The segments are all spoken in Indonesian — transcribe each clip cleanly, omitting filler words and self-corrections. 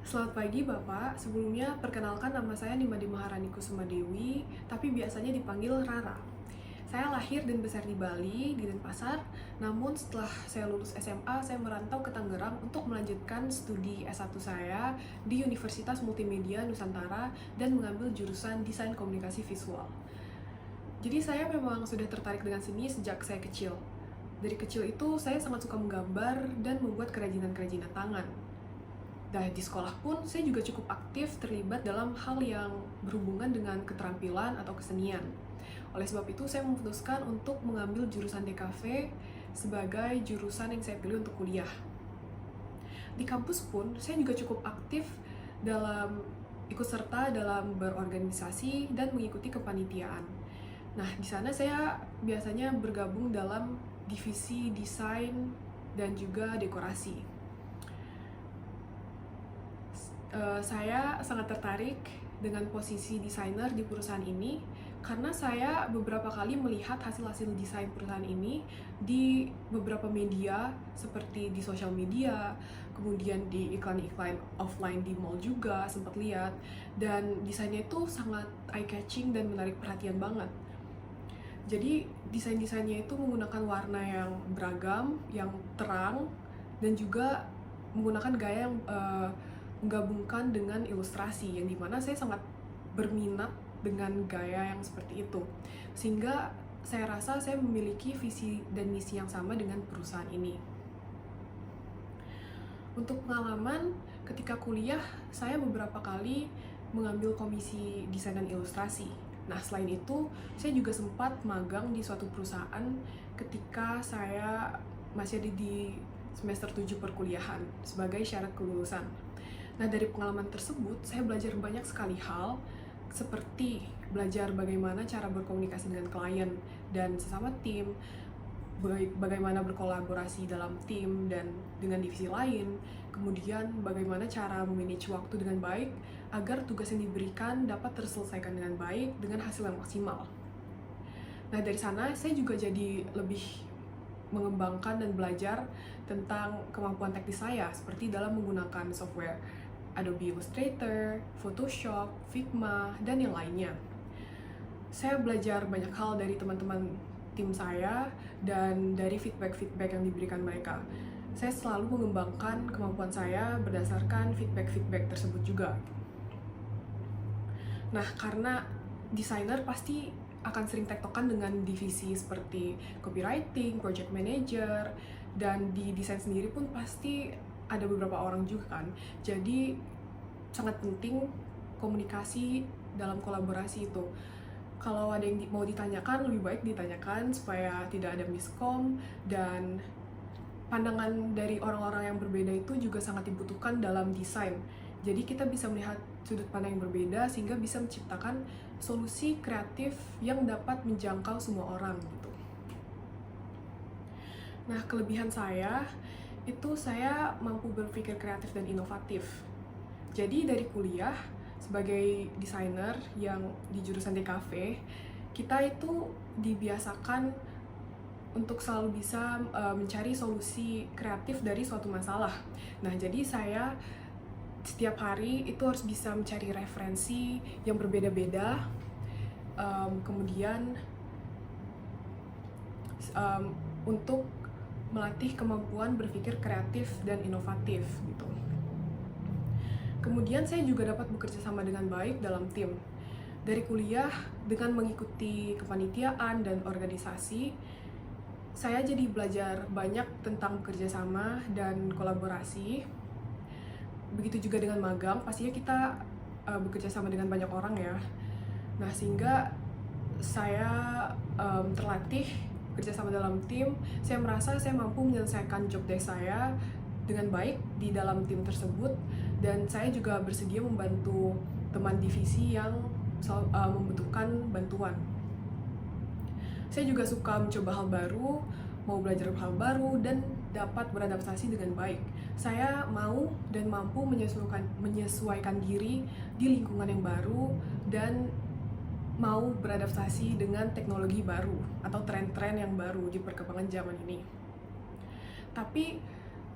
Selamat pagi Bapak, sebelumnya perkenalkan nama saya Nimade Maharani Kusumadewi, tapi biasanya dipanggil Rara. Saya lahir dan besar di Bali, di Denpasar, namun setelah saya lulus SMA, saya merantau ke Tangerang untuk melanjutkan studi S1 saya di Universitas Multimedia Nusantara dan mengambil jurusan Desain Komunikasi Visual. Jadi saya memang sudah tertarik dengan seni sejak saya kecil. Dari kecil itu saya sangat suka menggambar dan membuat kerajinan-kerajinan tangan. Nah, di sekolah pun saya juga cukup aktif terlibat dalam hal yang berhubungan dengan keterampilan atau kesenian. Oleh sebab itu, saya memutuskan untuk mengambil jurusan DKV sebagai jurusan yang saya pilih untuk kuliah. Di kampus pun, saya juga cukup aktif dalam ikut serta dalam berorganisasi dan mengikuti kepanitiaan. Nah, di sana saya biasanya bergabung dalam divisi desain dan juga dekorasi. Saya sangat tertarik dengan posisi desainer di perusahaan ini karena saya beberapa kali melihat hasil-hasil desain perusahaan ini di beberapa media seperti di sosial media, kemudian di iklan-iklan offline di mall juga sempat lihat, dan desainnya itu sangat eye-catching dan menarik perhatian banget. Jadi desain-desainnya itu menggunakan warna yang beragam, yang terang, dan juga menggunakan gaya yang menggabungkan dengan ilustrasi, yang dimana saya sangat berminat dengan gaya yang seperti itu, sehingga saya rasa saya memiliki visi dan misi yang sama dengan perusahaan ini. Untuk pengalaman, ketika kuliah, saya beberapa kali mengambil komisi desain dan ilustrasi. Nah, selain itu, saya juga sempat magang di suatu perusahaan ketika saya masih ada di semester 7 perkuliahan sebagai syarat kelulusan. Nah, dari pengalaman tersebut, saya belajar banyak sekali hal, seperti belajar bagaimana cara berkomunikasi dengan klien dan sesama tim, bagaimana berkolaborasi dalam tim dan dengan divisi lain, kemudian bagaimana cara memanage waktu dengan baik agar tugas yang diberikan dapat terselesaikan dengan baik dengan hasil yang maksimal. Nah, dari sana saya juga jadi lebih mengembangkan dan belajar tentang kemampuan teknis saya, seperti dalam menggunakan software Adobe Illustrator, Photoshop, Figma, dan yang lainnya. Saya belajar banyak hal dari teman-teman tim saya dan dari feedback-feedback yang diberikan mereka. Saya selalu mengembangkan kemampuan saya berdasarkan feedback-feedback tersebut juga. Nah, karena desainer pasti akan sering tektokan dengan divisi seperti copywriting, project manager, dan di desain sendiri pun pasti ada beberapa orang juga kan. Jadi sangat penting komunikasi dalam kolaborasi itu. Kalau ada yang mau ditanyakan, lebih baik ditanyakan supaya tidak ada miskom, dan pandangan dari orang-orang yang berbeda itu juga sangat dibutuhkan dalam desain. Jadi kita bisa melihat sudut pandang yang berbeda sehingga bisa menciptakan solusi kreatif yang dapat menjangkau semua orang gitu. Nah, kelebihan saya itu saya mampu berpikir kreatif dan inovatif. Jadi dari kuliah sebagai desainer yang di jurusan DKV, kita itu dibiasakan untuk selalu bisa mencari solusi kreatif dari suatu masalah. Nah, jadi saya setiap hari itu harus bisa mencari referensi yang berbeda-beda, kemudian untuk melatih kemampuan berpikir kreatif dan inovatif gitu. Kemudian saya juga dapat bekerja sama dengan baik dalam tim. Dari kuliah, dengan mengikuti kepanitiaan dan organisasi, saya jadi belajar banyak tentang kerjasama dan kolaborasi. Begitu juga dengan magang, pastinya kita bekerja sama dengan banyak orang ya. Nah, sehingga saya terlatih kerjasama dalam tim. Saya merasa saya mampu menyelesaikan job desk saya dengan baik di dalam tim tersebut, dan saya juga bersedia membantu teman divisi yang membutuhkan bantuan. Saya juga suka mencoba hal baru, mau belajar hal baru, dan dapat beradaptasi dengan baik. Saya mau dan mampu menyesuaikan diri di lingkungan yang baru dan mau beradaptasi dengan teknologi baru atau tren-tren yang baru di perkembangan zaman ini. Tapi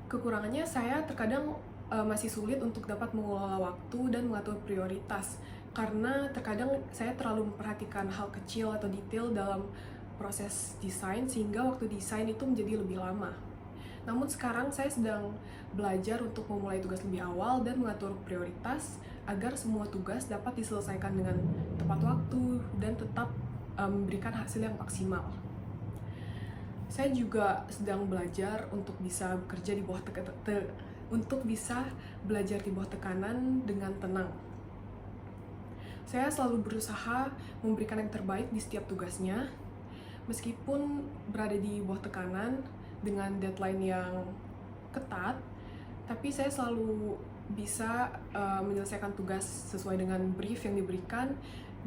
kekurangannya saya terkadang masih sulit untuk dapat mengelola waktu dan mengatur prioritas, karena terkadang saya terlalu memperhatikan hal kecil atau detail dalam proses desain sehingga waktu desain itu menjadi lebih lama. Namun sekarang saya sedang belajar untuk memulai tugas lebih awal dan mengatur prioritas agar semua tugas dapat diselesaikan dengan tepat waktu dan tetap memberikan hasil yang maksimal. Saya juga sedang belajar untuk bisa bekerja di bawah tekanan dengan tenang. Saya selalu berusaha memberikan yang terbaik di setiap tugasnya, meskipun berada di bawah tekanan dengan deadline yang ketat, tapi saya selalu bisa menyelesaikan tugas sesuai dengan brief yang diberikan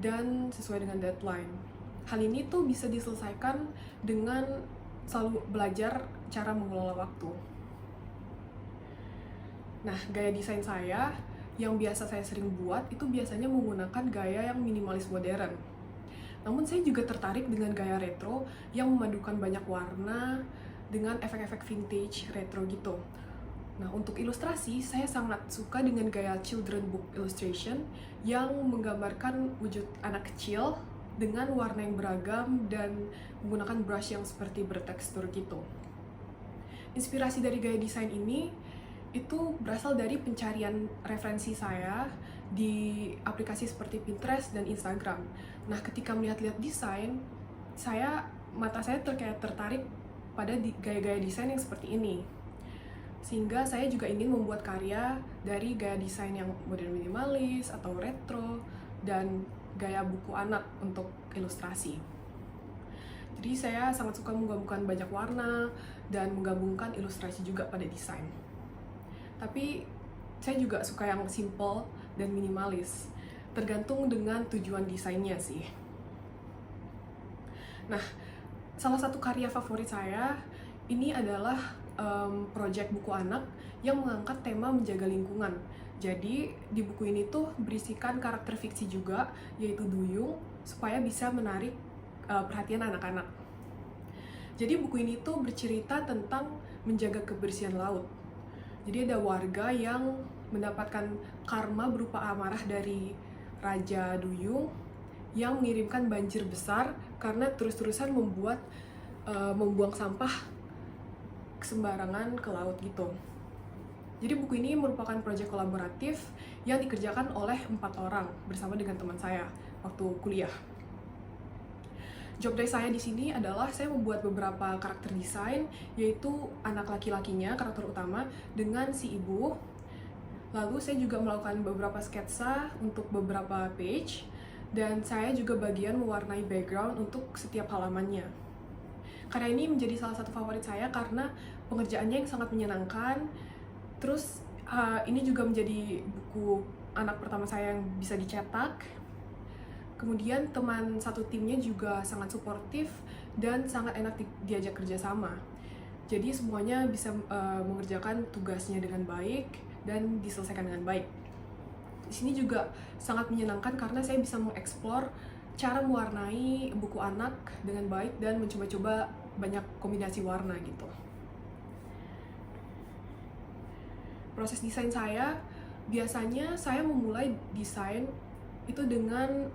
dan sesuai dengan deadline. Hal ini tuh bisa diselesaikan dengan selalu belajar cara mengelola waktu. Nah, gaya desain saya yang biasa saya sering buat itu biasanya menggunakan gaya yang minimalis modern. Namun saya juga tertarik dengan gaya retro yang memadukan banyak warna dengan efek-efek vintage retro gitu. Nah, untuk ilustrasi, saya sangat suka dengan gaya children book illustration yang menggambarkan wujud anak kecil dengan warna yang beragam dan menggunakan brush yang seperti bertekstur gitu. Inspirasi dari gaya desain ini itu berasal dari pencarian referensi saya di aplikasi seperti Pinterest dan Instagram. Nah, ketika melihat-lihat desain, mata saya kayak tertarik pada gaya-gaya desain yang seperti ini. Sehingga saya juga ingin membuat karya dari gaya desain yang modern minimalis atau retro dan gaya buku anak untuk ilustrasi. Jadi saya sangat suka menggabungkan banyak warna dan menggabungkan ilustrasi juga pada desain. Tapi saya juga suka yang simple dan minimalis, tergantung dengan tujuan desainnya sih. Nah, salah satu karya favorit saya ini adalah project buku anak yang mengangkat tema menjaga lingkungan. Jadi di buku ini tuh berisikan karakter fiksi juga, yaitu duyung, supaya bisa menarik perhatian anak-anak. Jadi buku ini tuh bercerita tentang menjaga kebersihan laut. Jadi ada warga yang mendapatkan karma berupa amarah dari Raja Duyung yang mengirimkan banjir besar karena terus-terusan membuang sampah sembarangan ke laut gitu. Jadi buku ini merupakan proyek kolaboratif yang dikerjakan oleh 4 orang bersama dengan teman saya waktu kuliah. Job desk saya di sini adalah saya membuat beberapa karakter desain, yaitu anak laki-lakinya, karakter utama, dengan si ibu. Lalu saya juga melakukan beberapa sketsa untuk beberapa page, dan saya juga bagian mewarnai background untuk setiap halamannya. Karya ini menjadi salah satu favorit saya karena pengerjaannya yang sangat menyenangkan. Terus ini juga menjadi buku anak pertama saya yang bisa dicetak. Kemudian teman satu timnya juga sangat suportif dan sangat enak diajak kerjasama. Jadi semuanya bisa mengerjakan tugasnya dengan baik dan diselesaikan dengan baik. Di sini juga sangat menyenangkan karena saya bisa mengeksplor cara mewarnai buku anak dengan baik dan mencoba-coba banyak kombinasi warna gitu. Proses desain saya, biasanya saya memulai desain itu dengan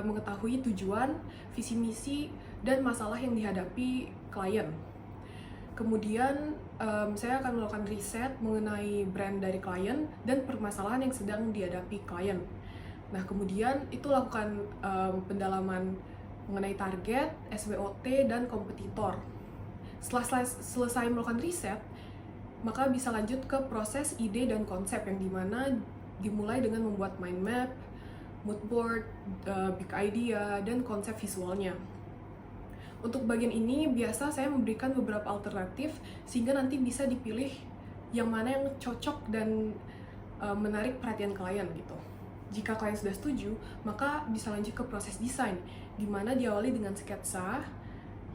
mengetahui tujuan, visi misi, dan masalah yang dihadapi klien. Kemudian saya akan melakukan riset mengenai brand dari klien dan permasalahan yang sedang dihadapi klien. Nah, kemudian itu lakukan pendalaman mengenai target, SWOT, dan kompetitor. Setelah selesai melakukan riset, maka bisa lanjut ke proses ide dan konsep yang dimana dimulai dengan membuat mind map, mood board, big idea, dan konsep visualnya. Untuk bagian ini, biasa saya memberikan beberapa alternatif sehingga nanti bisa dipilih yang mana yang cocok dan menarik perhatian klien gitu. Jika klien sudah setuju, maka bisa lanjut ke proses desain, di mana diawali dengan sketsa,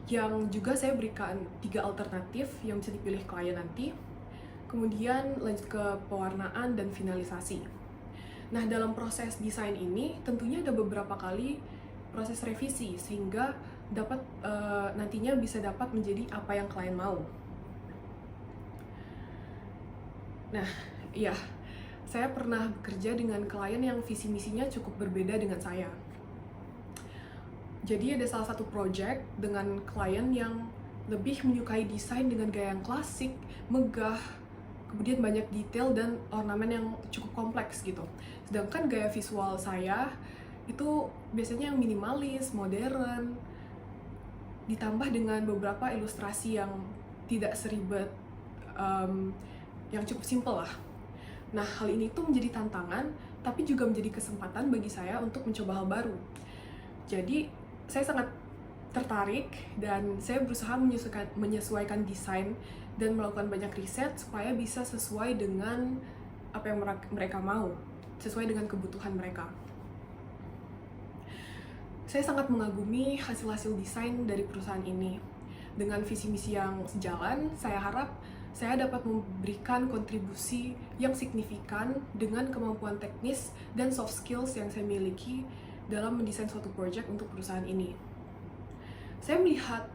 yang juga saya berikan 3 alternatif yang bisa dipilih klien nanti. Kemudian lanjut ke pewarnaan dan finalisasi. Nah, dalam proses desain ini tentunya ada beberapa kali proses revisi sehingga nantinya bisa dapat menjadi apa yang klien mau. Nah, iya, saya pernah bekerja dengan klien yang visi misinya cukup berbeda dengan saya. Jadi ada salah satu project dengan klien yang lebih menyukai desain dengan gaya yang klasik, megah, kemudian banyak detail dan ornamen yang cukup kompleks gitu. Sedangkan gaya visual saya itu biasanya yang minimalis, modern, ditambah dengan beberapa ilustrasi yang tidak seribet, yang cukup simple lah. Nah, hal ini tuh menjadi tantangan, tapi juga menjadi kesempatan bagi saya untuk mencoba hal baru. Jadi, saya sangat tertarik dan saya berusaha menyesuaikan desain dan melakukan banyak riset supaya bisa sesuai dengan apa yang mereka mau, sesuai dengan kebutuhan mereka. Saya sangat mengagumi hasil-hasil desain dari perusahaan ini. Dengan visi misi yang sejalan, saya harap saya dapat memberikan kontribusi yang signifikan dengan kemampuan teknis dan soft skills yang saya miliki dalam mendesain suatu proyek untuk perusahaan ini. Saya melihat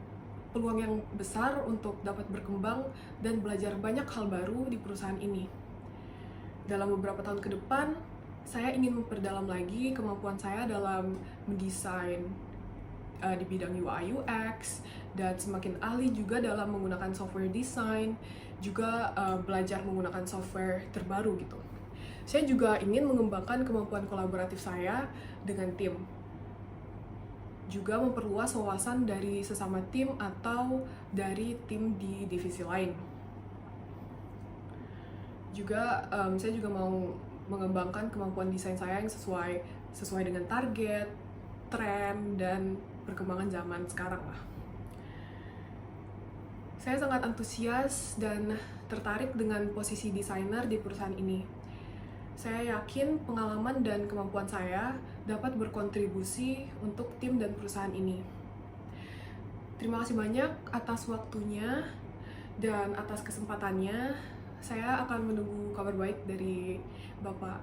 peluang yang besar untuk dapat berkembang dan belajar banyak hal baru di perusahaan ini. Dalam beberapa tahun ke depan, saya ingin memperdalam lagi kemampuan saya dalam mendesain di bidang UI UX, dan semakin ahli juga dalam menggunakan software design, juga belajar menggunakan software terbaru gitu. Saya juga ingin mengembangkan kemampuan kolaboratif saya dengan tim, juga memperluas wawasan dari sesama tim atau dari tim di divisi lain. Juga saya juga mau mengembangkan kemampuan desain saya yang sesuai dengan target, tren, dan perkembangan zaman sekarang lah. Saya sangat antusias dan tertarik dengan posisi desainer di perusahaan ini. Saya yakin pengalaman dan kemampuan saya dapat berkontribusi untuk tim dan perusahaan ini. Terima kasih banyak atas waktunya dan atas kesempatannya. Saya akan menunggu kabar baik dari Bapak.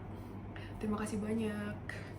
Terima kasih banyak.